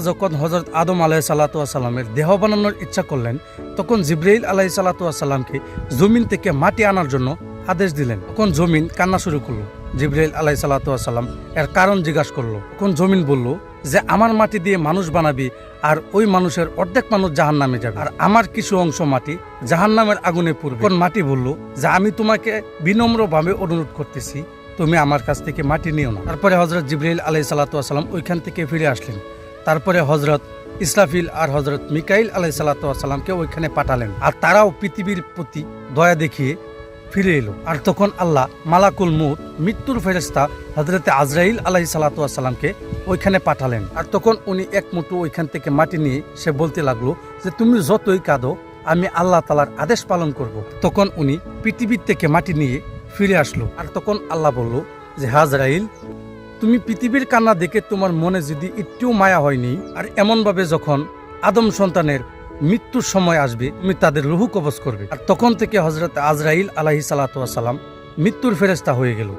যখন হযরত আদম আলাইহিসসালামের দেহ বানানোর ইচ্ছা করলেন, তখন জিবরাইল আলাইহিসসালামকে জমিন থেকে মাটি আনার জন্য আদেশ দিলেন। তখন জমিন কান্না শুরু করলো। জিবরাইল আলাইহিসসালাম এর কারণ জিজ্ঞাসা করলো। তখন জমিন বলল যে আমার মাটি দিয়ে মানুষ বানাবি, আর ওই মানুষের অর্ধেক মানুষ জাহান্নামে যাবে, আর আমার কিছু অংশ মাটি জাহান্নামের আগুনে পুড়বে। তখন মাটি বলল যে আমি তোমাকে বিনম্রভাবে অনুরোধ করতেছি, তুমি আমার কাছ থেকে মাটি নিও না। তারপরে হযরত জিবরাইল আলাইহিসসালাম ওইখান থেকে ফিরে আসলেন। তারপরে হযরত ইসরাফিল আর হযরত মিকাইল আলাইহিসসালামকে ওইখানে পাঠালেন, আর তারাও পৃথিবীর প্রতি দয়া দেখিয়ে ফিরে এলো। আর তখন আল্লাহ মালাকুল মউত, মৃত্যুর ফেরেশতা হযরত আজরাইল আলাইহিসসালামকে ওইখানে পাঠালেন। আর তখন উনি এক মুঠো ওইখান থেকে মাটি নিয়ে সে বলতে লাগলো যে তুমি যতই কাঁদো, আমি আল্লাহ তাআলার আদেশ পালন করব। তখন উনি পৃথিবীর থেকে মাটি নিয়ে ফিরে আসলো। আর তখন আল্লাহ বলল যে আজরাইল, তুমি পৃথিবীর কান্না দেখে তোমার মনে যদি একটু মায়া হয়নি, আর এমনভাবে যখন আদম সন্তানের মৃত্যুর সময় আসবে, তুমি তাদের রূহ কবজ করবে। আর তখন থেকে হযরত আজরাইল আলাইহিসসালাম মৃত্যুর ফেরেশতা হয়ে গেল।